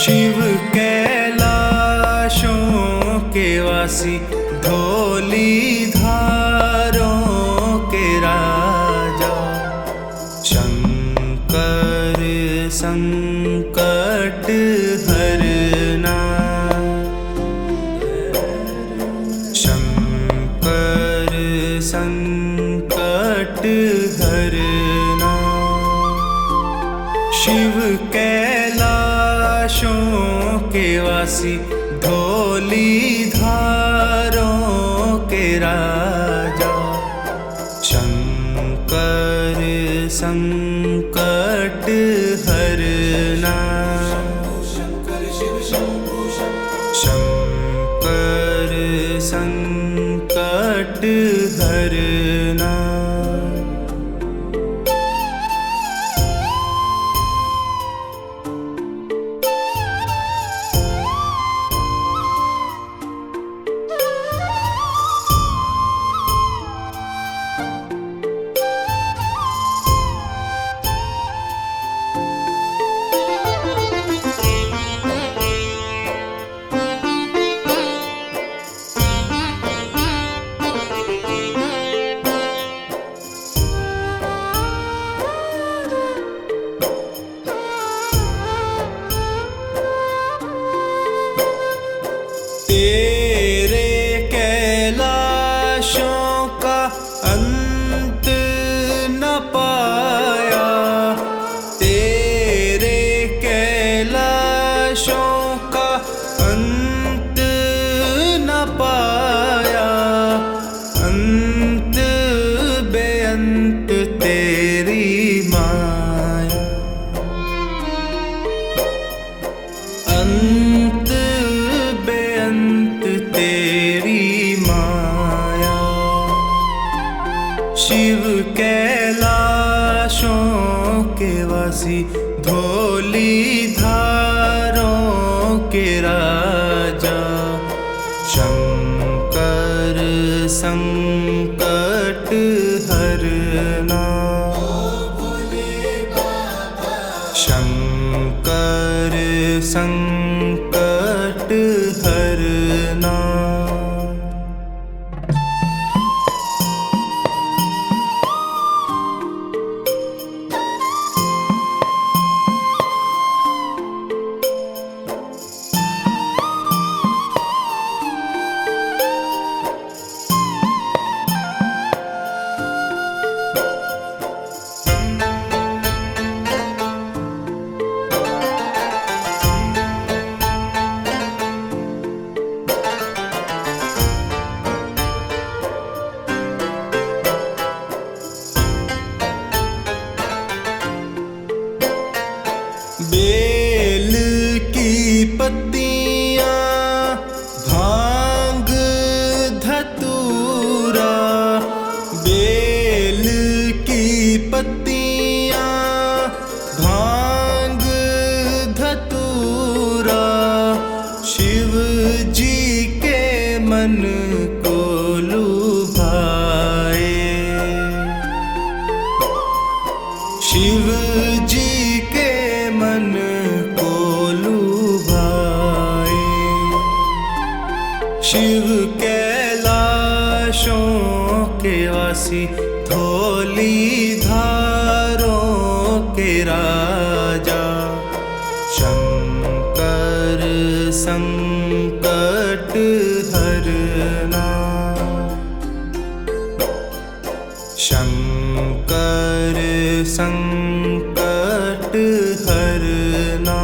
शिव कैलाशों के वासी, धौली धारों के राजा, शंकर संकट हरना, शंकर संकट हरना। शिव कैलाशों के वासी, धौली धारों के राजा, शंकर संकट हरना, शंकर संकट हरना। तेरे कैलाशों का अंत न पाया, तेरे कैलाशों का अंत न पाया, अंत बेअंत तेरी माया, अंत बेअंत तेरी माया। शिव कैलाशों के वासी, धौली धारों के राजा, शंकर संकट हरना, शंकर संकट हरना। बेल की पत्तियां, भांग धतूरा, बेल की पत्तियां, भांग धतूरा, शिव जी के मन को लुभाए, शिव जी के मन को लुभाए। शिव कैलाशों के वासी, धौली धारों के राजा, शंकर संकट हरना, शंकर संकट हरना।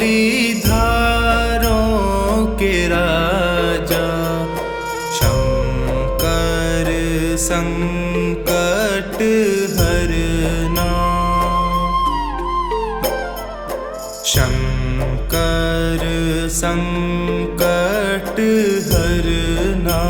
धौलीधारों के राजा शंकर संकट हरना। शंकर संकट हरना।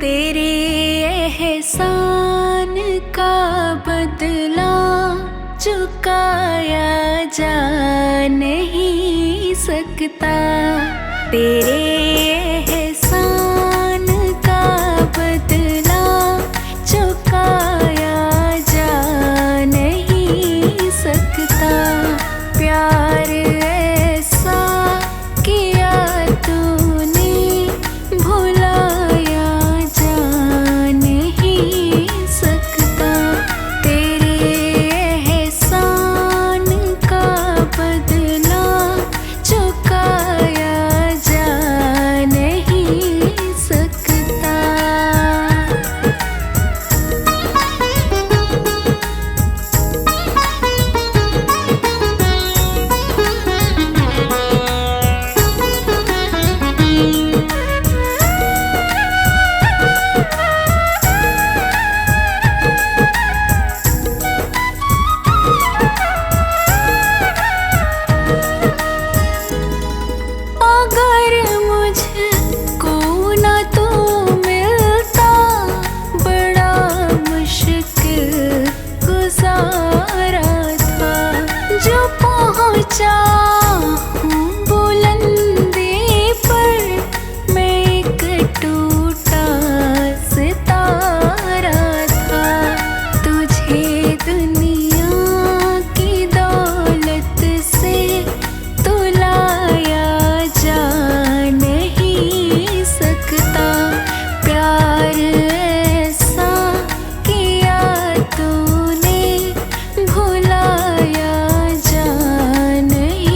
तेरे एहसान का बदला चुकाया जा नहीं सकता। तेरे एहसान का बदला चुकाया जा नहीं सकता। प्यार ऐसा किया तूने भुलाया जा नहीं सकता। तेरे एहसान का बदला चुकाया जा नहीं सकता। अगर मुझको न तू मिलता बड़ा मुश्किल गुजारा था। जो पहुँचा हूँ बुलंदी पर मैं एक टूटा सितारा था। तुझे दुनिया की दौलत से तुलाया जा नहीं सकता। प्यार ऐसा किया तूने भुलाया जा नहीं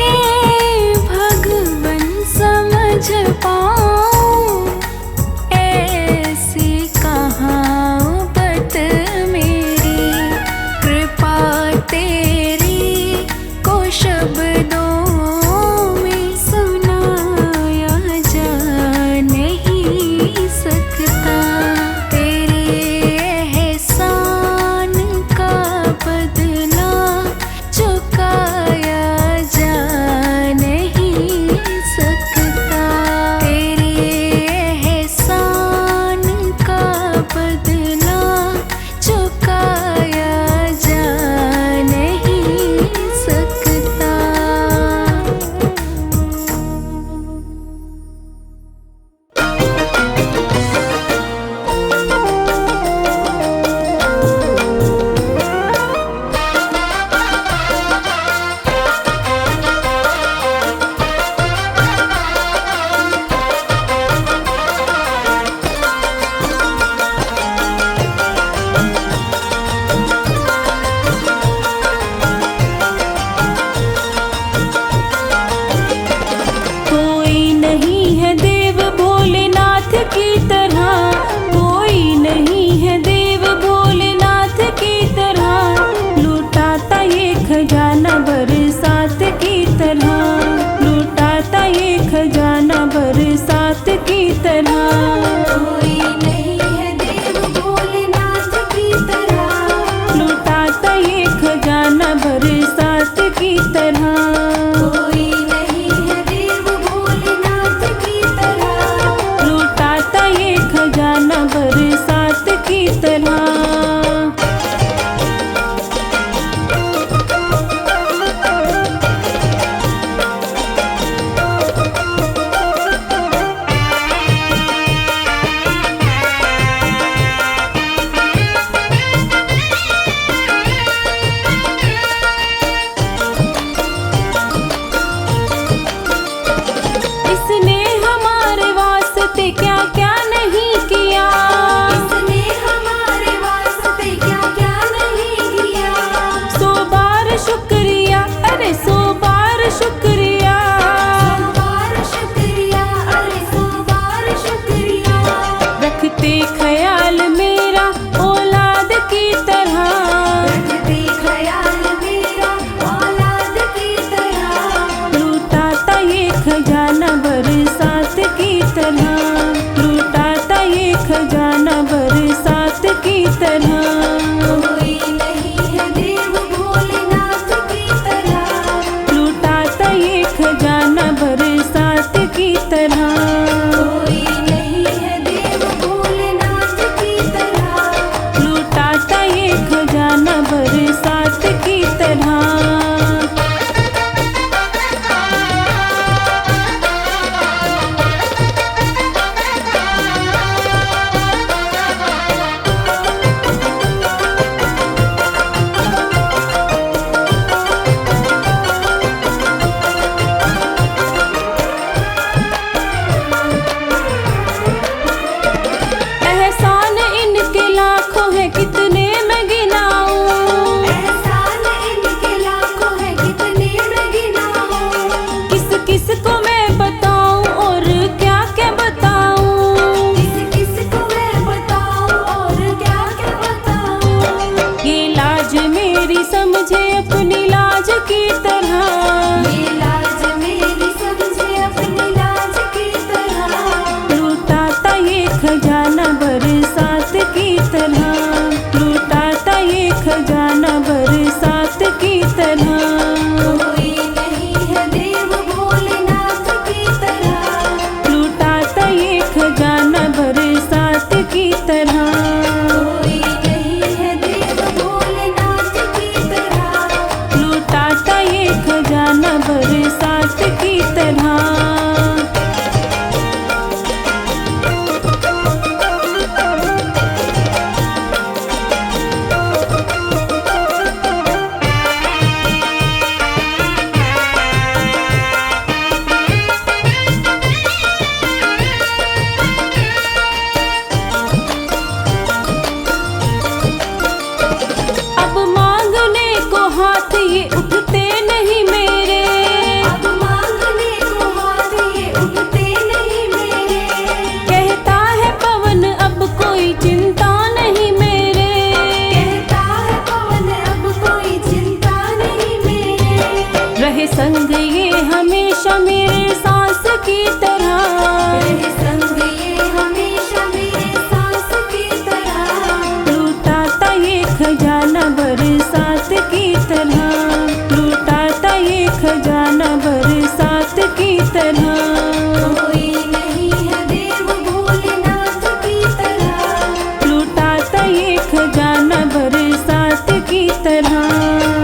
हे भगवन समझ पाऊं ऐसी कहाँ बत मेरी, कृपा तेरी को शब्दों में सुनाया जा नहीं सकता। तेरे एहसान का बदला चुकाया जा नहीं सकता। तेरे एहसान का बदला चुकाया जा नहीं सकता। कोई नहीं है देव भोलेनाथ की तरह, कोई नहीं है देव भोलेनाथ की तरह, लुटाता ये खजाना बरसात की तरह, लुटाता ये खजाना बरसात की तरह। कोई नहीं है देव भोलेनाथ की तरह, लुटाता ये खजाना बरसात की तरह। कोई नहीं है देव भोलेनाथ की तरह, लुटाता ये खजाना बरसात की तरह। इसने हमारे वास्ते क्या क्या नहीं किया, इसने हमारे वास्ते क्या क्या नहीं किया। 100 बार शुक्रिया, अरे 100 बार शुक्रिया, 100 बार शुक्रिया, अरे 100 बार शुक्रिया। रखते ख्याल मेरा औलाद की तरह, रखते ख्याल मेरा औलाद की तरह, लुटाता ये खजाना बरसात की तरह, लुटाता ये खजाना बरसात की तरह। कोई नहीं है देव भोलेनाथ की तरह, लुटाता ये खजाना बरसात की तरह। कोई नहीं है देव भोलेनाथ की तरह, लुटाता ये खजाना बरसात की तरह। एहसान इनके लाखों है कितने मैं गिनाऊं, एहसान इनके लाखों है कितने मैं गिनाऊं। किस किस को मैं बताऊं और क्या क्या बताऊं, किस किस को मैं बताऊं और क्या क्या बताऊं। ये लाज मेरी समझे अपनी लाज की तरह, ये लाज मेरी समझे अपनी लाज की तरह, लुटाता ये खजाना बरसात की तरह, लुटाता ये खजाना बरसात की तरह। कोई नहीं है देव भोलेनाथ की तरह, लुटाता ये खजाना बरसात की तरह। कोई नहीं है देव भोलेनाथ की तरह, लुटाता ये खजाना बरसात की तरह। संग ये हमेशा मेरे सांस की तरह, रहे संग ये हमेशा मेरे सांस की तरह। लुटाता ये खजाना बरसात की तरह, लुटाता ये खजाना बरसात की तरह। कोई नहीं है देव भोलेनाथ की तरह, लुटाता ये खजाना बरसात की तरह।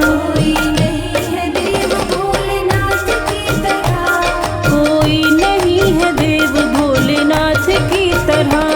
कोई नहीं है देव भोलेनाथ की तरह। कोई नहीं है देव भोलेनाथ की तरह।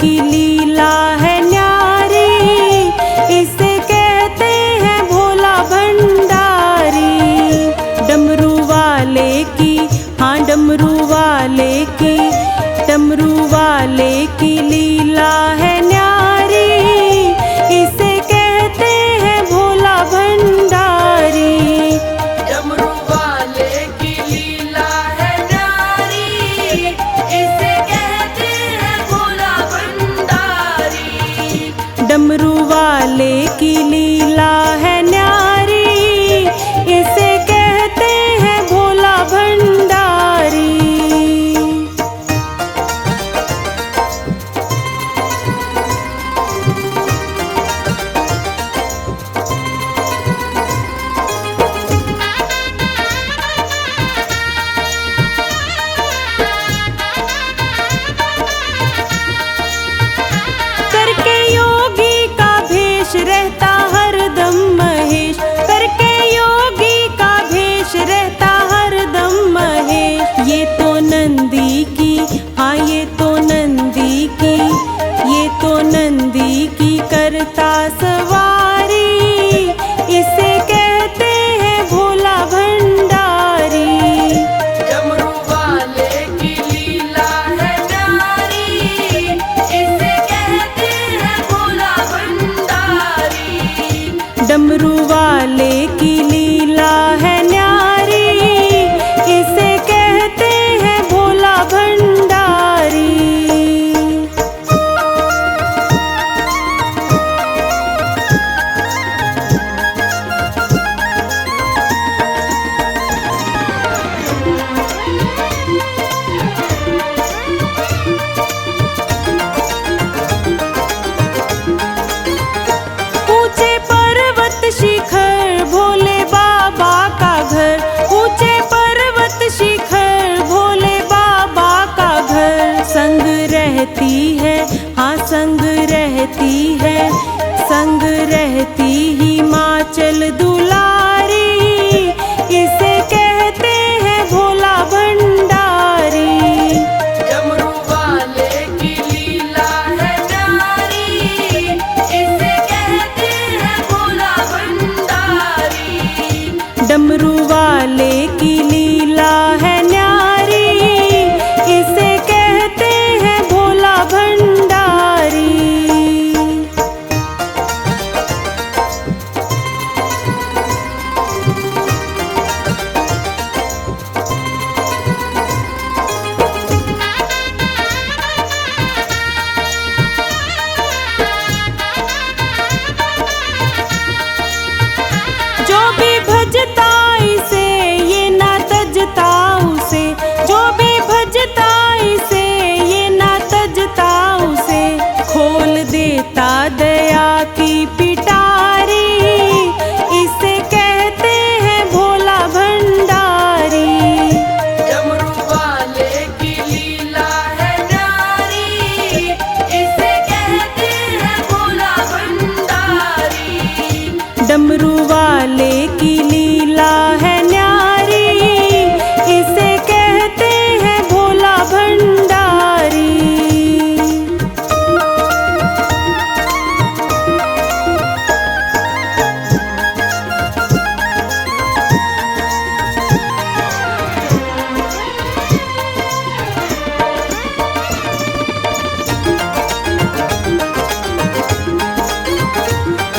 की लीला है न्यारी, इसे कहते हैं भोला भंडारी। डमरू वाले की, हाँ डमरू वाले की, डमरू वाले की लीला है न्यारी, इसे कहते हैं भोला भंडारी। डमरू वाले की लीला है न्यारी, इसे कहते हैं भोला भंडारी। डमरू वाले की लीला है न्यारी, इसे कहते हैं भोला भंडारी। करके योगी का भेष रहता हरदम महेश, करके योगी का भेष रहता हरदम महेश। ये तो नंदी की, हाँ ये तो नंदी की, ये तो नंदी की करता सवारी, इसे कहते हैं भोला भंडारी। डमरू वाले की लीला है न्यारी, इसे कहते हैं भोला भंडारी। डमरू वाले की लीला है न्यारी, इसे कहते हैं भोला भंडारी। ऊंचे पर्वत शिखर भोले बाबा का घर, ऊंचे पर्वत शिखर भोले बाबा का घर। संग रहती है, हाँ संग रहती है, संग रहती हिमाचल दुलारी, इसे कहते हैं भोला भंडारी। डमरू वाले की लीला है न्यारी, इसे कहते हैं भोला भंडारी। डमरू वाले की लीला है न्यारी, इसे कहते हैं भोला भंडारी। जो भी भजता इसे ये ना तजता उसे, जो भी भजता इसे ये ना तजता उसे। खोल देता दया की पिटारी, इसे कहते हैं भोला भंडारी। डमरू वाले की लीला है न्यारी, इसे कहते हैं भोला भंडारी। डमरू वाले की लीला है न्यारी, इसे कहते हैं भोला भंडारी।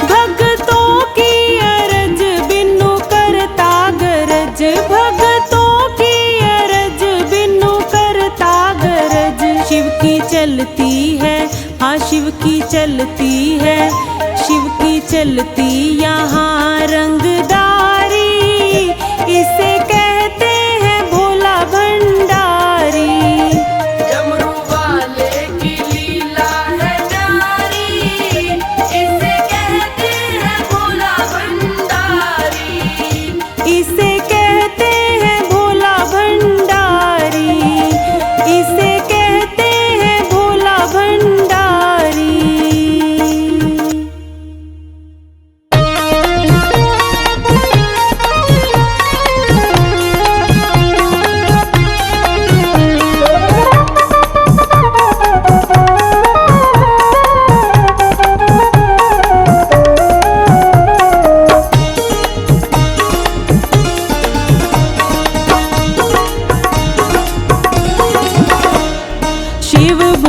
भक्तों की अरज बिनु करता गरज, भक्तों की अरज बिनु करता गरज। शिव की चलती है, हाँ शिव की चलती है, शिव की चलती यहाँ रंगदारी, इसे कहते हैं भोला भंडारी। डमरू वाले की लीला है न्यारी, इसे कहते हैं भोला भंडारी। इसे कहते हैं भोला भंडारी, इसे कहते हैं भोला भंडारी।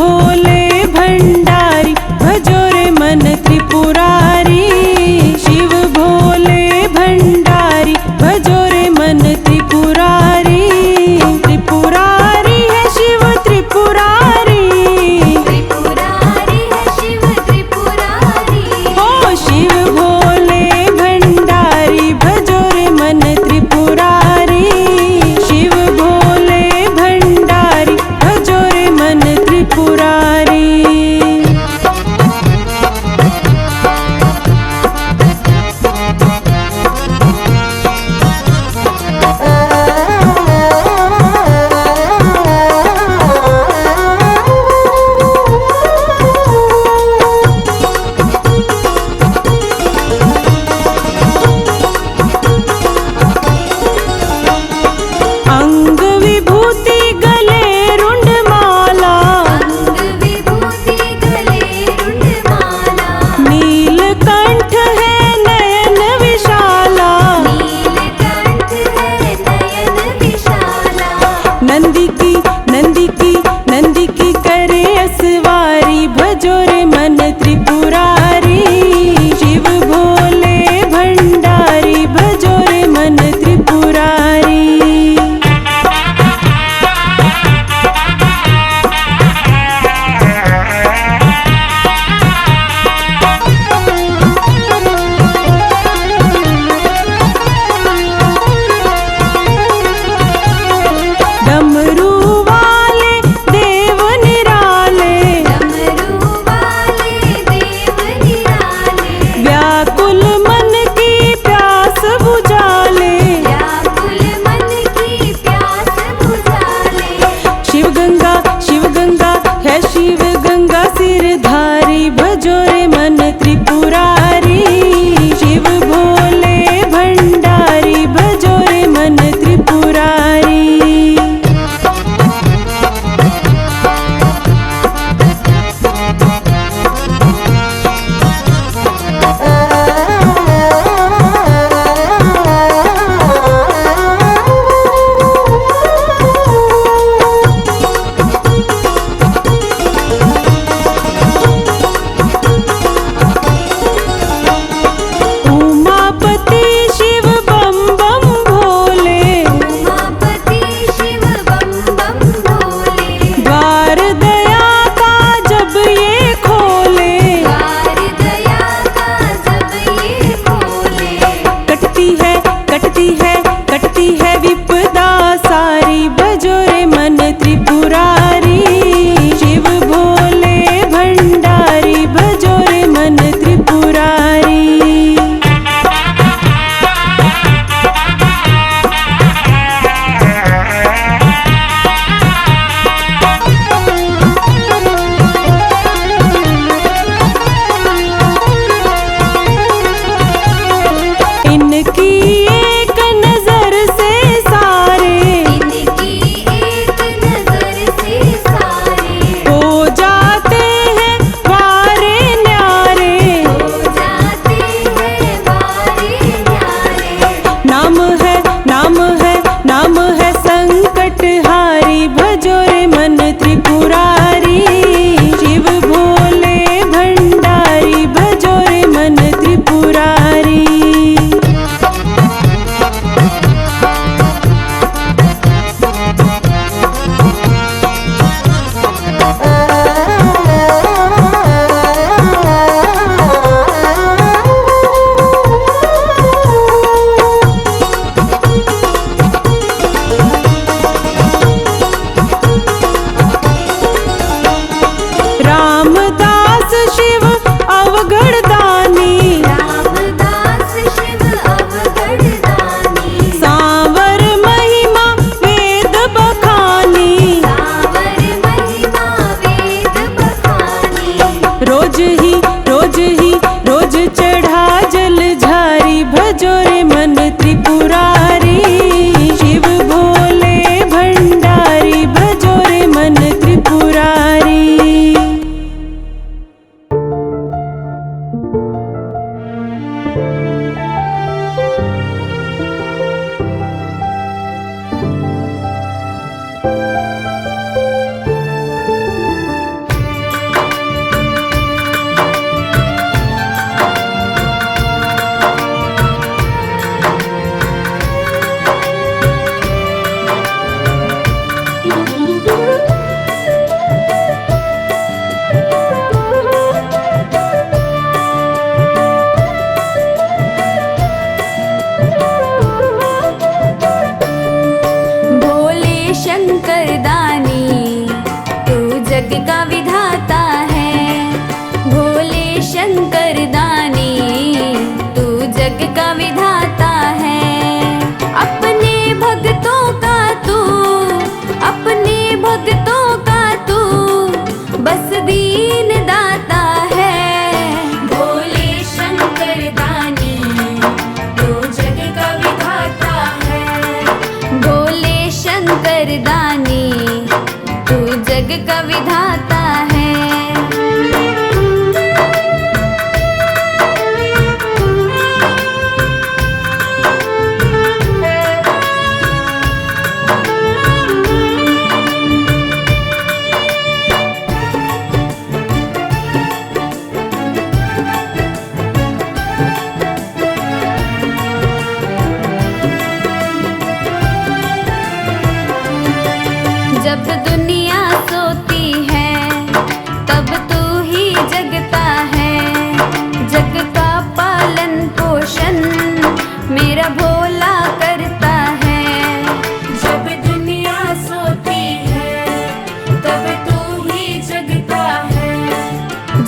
भोले भंडारी भजो रे मन त्रिपुरारी। शिव भोले भंडारी भजो रे मन त्रिपुरारी। त्रिपुरारी है शिव त्रिपुरारी। त्रिपुरारी है शिव त्रिपुरारी। ओ शिव भोले भंडारी भजो रे मन त्रिपुरारी। शिव भोले भंडारी भजो रे मन त्रिपुरारी। अंग विभूति गले रुंडमाला। अंग विभूति गले रुंडमाला। नीलकंठ है नयन विशाला। नीलकंठ है नयन विशाला। नंदी की नंदी की करे असवारी भजो रे मन त्रिपुरारी। शिव भोले भंडारी भजो रे मन त्रिपुरारी। डमरू वाले देव निराले। डमरू वाले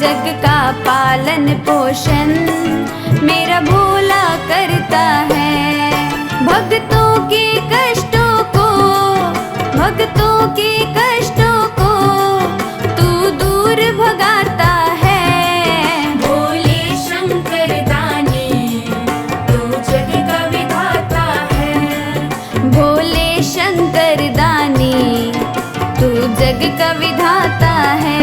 जग का पालन पोषण मेरा भोला करता है। भक्तों के कष्टों को, भक्तों के कष्टों को तू दूर भगाता है। भोले शंकर दानी तू जग का विधाता है। भोले शंकर दानी तू जग का विधाता है।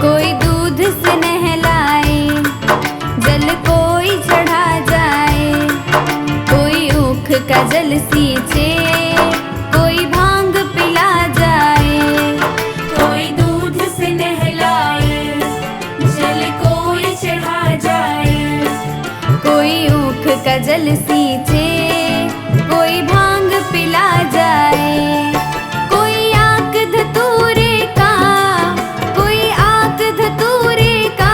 कोई दूध से नहलाए, जल कोई चढ़ा जाए, कोई ऊख का जल सींचे, कोई भांग पिला जाए। कोई दूध से नहलाए, जल कोई चढ़ा जाए। कोई ऊख का जल सींचे, कोई भांग पिला जाए। कोई आक धतूरे का, कोई आक धतूरे का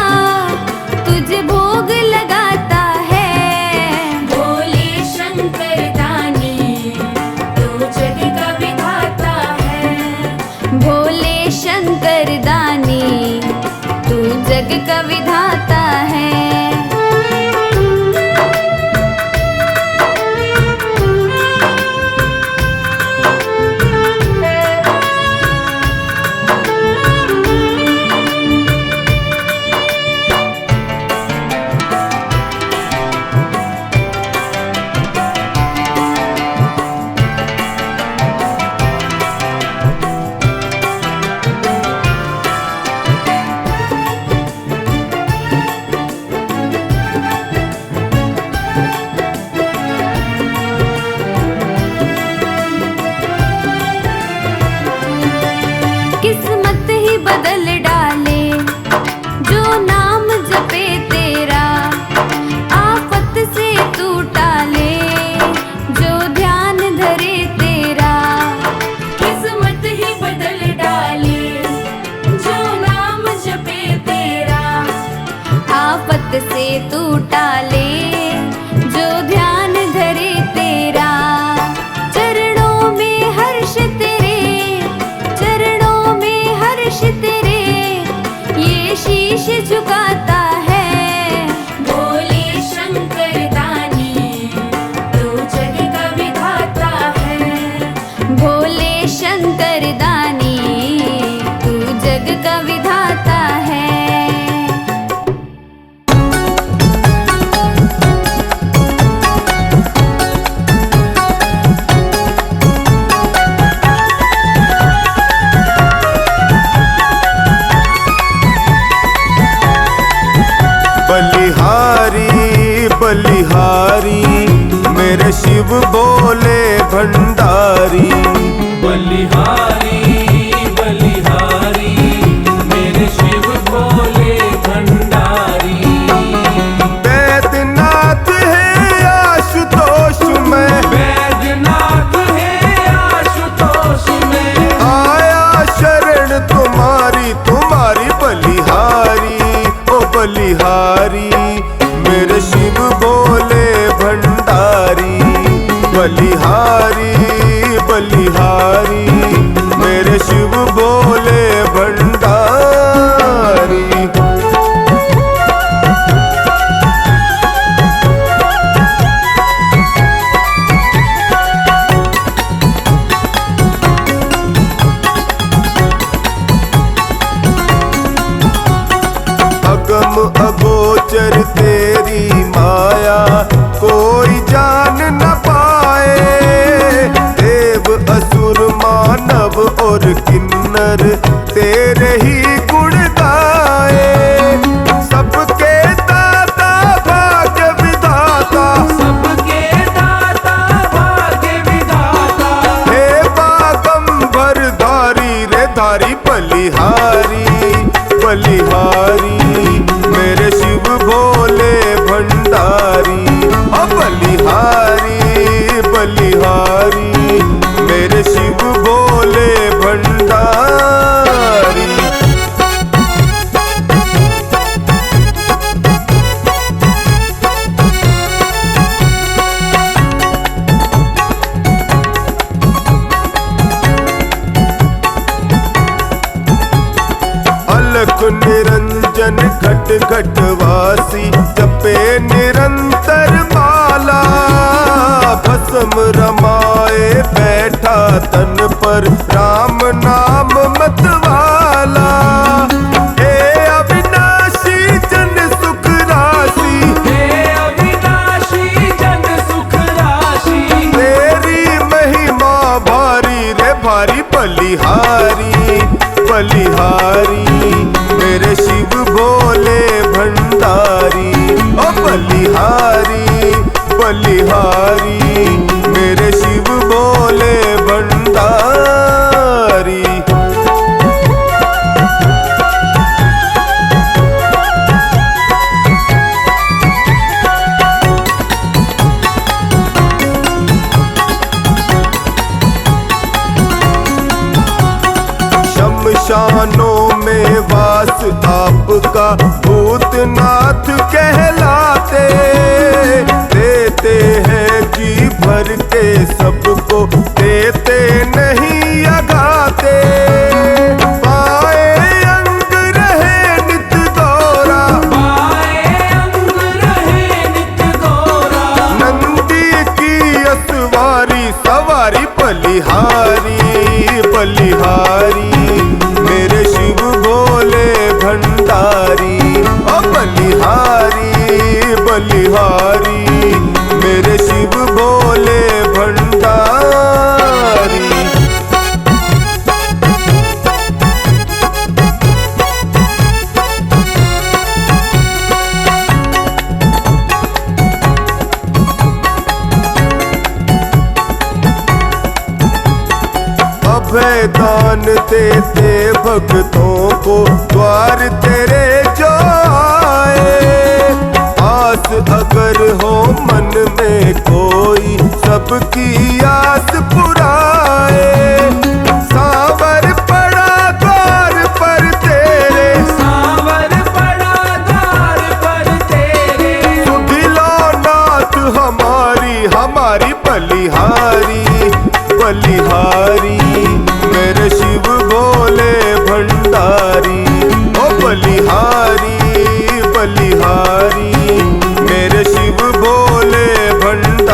तुझे भोग लगाता है। भोले शंकर दानी तू जग का विधाता है। भोले शंकर दानी तू जग का विधाता है। किस्मत ही बदल डाले जो नाम जपे तेरा। आफत से तू टाले जो ध्यान धरे तेरा। किस्मत ही बदल डाले जो नाम जपे तेरा। आफत से तू टाले जो ध्यान धरे तेरा। चरणों में हर्ष तेरे, चरणों में हर्ष तेरे, ये शीश झुकाता है। भोले शंकर दानी तू जग का विधाता है। भोले शंकर दानी तू जग का विधाता है। बलिहारी बलिहारी मेरे शिव बोले भंडारी। बलिहारी बलिहारी मेरे शिव भोले भंडारी। बैद्यनाथ है आशुतोष में, बैद्यनाथ है आशुतोष में। आया शरण तुम्हारी, तुम्हारी बलिहारी ओ बलिहारी मेरे शिव बोले भंडारी। बलिहारी बलिहारी मेरे शिव बोले भंडारी। अगम अगोचर तेरी माया कोई जान न पाए। देव असुर मानव और किन्नर तेरे ही गुण गाए। सबके दाता भाग्य विधाता, सबके दाता भाग्य विधाता। हे बागंबर धारी रे धारी बलिहारी बलिहारी मेरे शिव भोले भंडारी। घट घटवासी जपे निरंतर माला। भस्म रमाए बैठा तन पर राम नाम मतवाला। हे अविनाशी जन सुख राशि, हे अविनाशी जन सुख राशि। तेरी महिमा भारी रे भारी बलिहारी बलिहारी मेरे शिव भोले भंडारी। ओ बलिहारी बलिहारी मेरे शिव भोले भंडारी। शमशानों में वास आपका भूतनाथ कहलाते। देते हैं जी भर के सबको, देते नहीं अगाते। पाए अंग रहे नित गौरा, पाए अंग रहे नित गौरा। नंदी की असवारी सवारी बलिहारी बलिहारी मेरे शिव भोले भंडारी। ओ बलिहारी बलिहारी मेरे शिव भोले भंडारी। अभय दान देते भक्तों को द्वार तेरे जो आए। आस अगर हो मन में कोई सबकी आस पुराए। सावर पड़ा द्वार पर तेरे, सावर पड़ा द्वार पर तेरे। सुधिलो नाथ हमारी हमारी बलिहारी बलिहारी मेरे शिव भोले भंडारी। ओ बलिहारी बलिहारी मेरे शिव भोले भंडारी।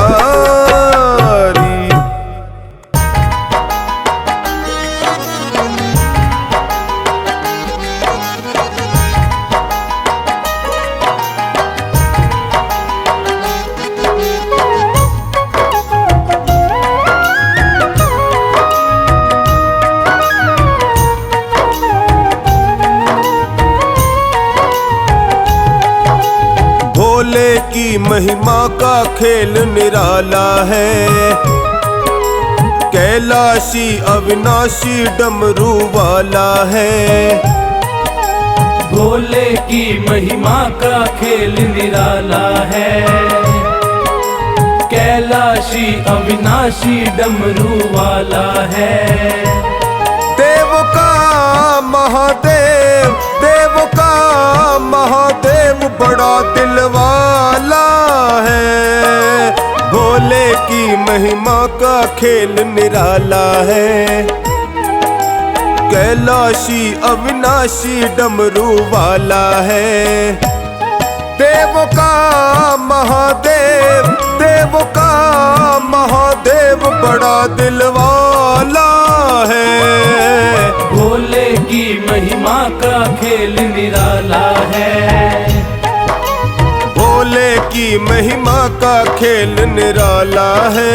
भोले की महिमा का खेल निराला है। कैलाशी अविनाशी डमरू वाला है। भोले की महिमा का खेल निराला है। कैलाशी अविनाशी डमरू वाला है। देव का महादेव, देव का महादेव बड़ा दिल वाला है। भोले की महिमा का खेल निराला है। कैलाशी अविनाशी डमरू वाला है। देव का महादेव, देव का महादेव बड़ा दिल वाला है। भोले की महिमा का खेल निराला है। भोले की महिमा का खेल निराला है।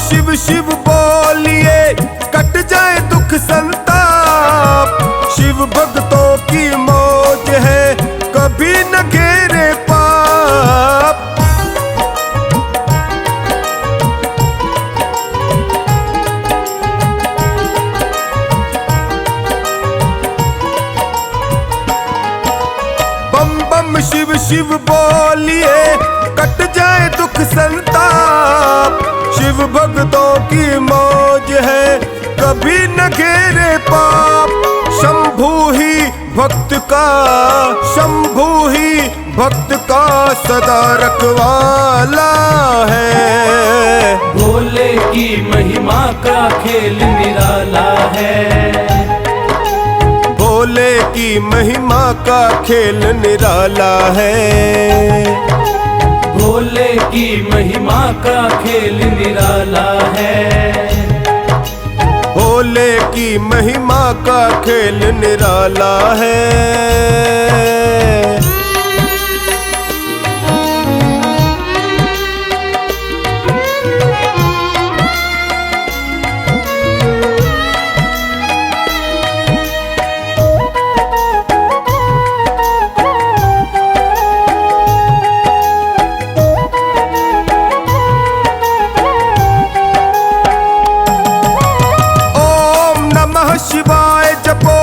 शिव शिव बोलिए कट जाए दुख संताप। शिव भक्तों की मौज है कभी न घेरे पाप। बम बम शिव शिव बोलिए कट जाए दुख दुख संताप। शिव भक्तों की मौज है, कभी न घेरे पाप। शंभू ही भक्त का, शंभू ही भक्त का सदा रखवाला है। भोले की महिमा का खेल निराला है। भोले की महिमा का खेल निराला है। भोले की महिमा का खेल निराला है। भोले की महिमा का खेल निराला है। शिवाय जपो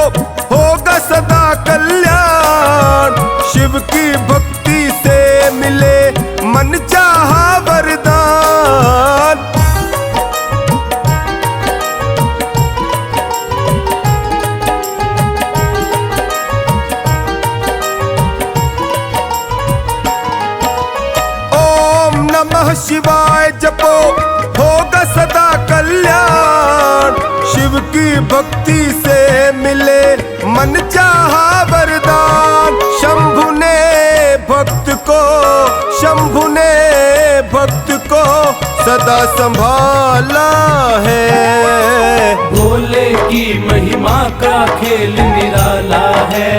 होगा सदा कल्याण। शिव की भक्ति से मिले मन चाहा वरदान। ओम नमः शिवाय जपो होगा सदा कल्याण। शिव की भक्ति से मिले मन चाहा वरदान। शंभु ने भक्त को, शंभु ने भक्त को सदा संभाला है। भोले की महिमा का खेल निराला है।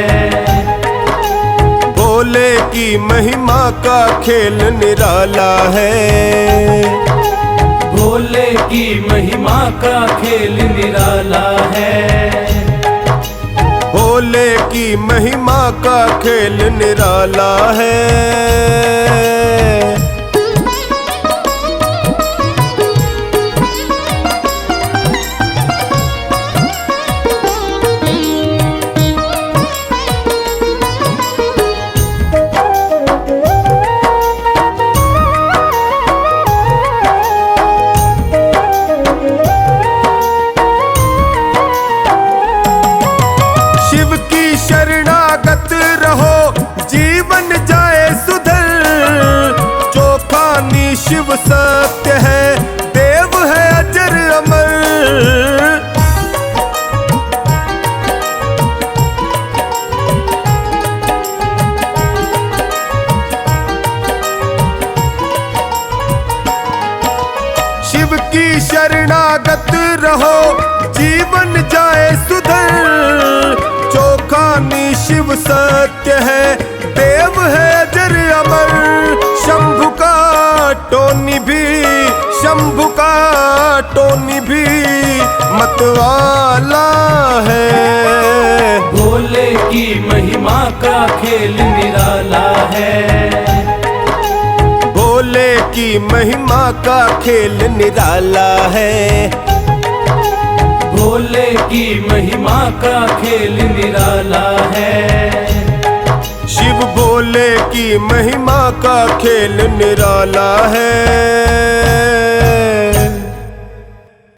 भोले की महिमा का खेल निराला है। भोले की महिमा का खेल निराला है। भोले की महिमा का खेल निराला है। शरणागत रहो जीवन जाए सुधर। चौखानी शिव सत्य है, देव है अजर अमर। शिव की शरणागत रहो जीवन जाए सुधर। चौखानी शिव सत्य है, देव है अजर अमर। शंभु का टोनी भी, शंभु का टोनी भी मतवाला है। भोले की महिमा का खेल निराला है। भोले की महिमा का खेल निराला है। भोले की महिमा का खेल निराला है। शिव भोले की महिमा का खेल निराला है।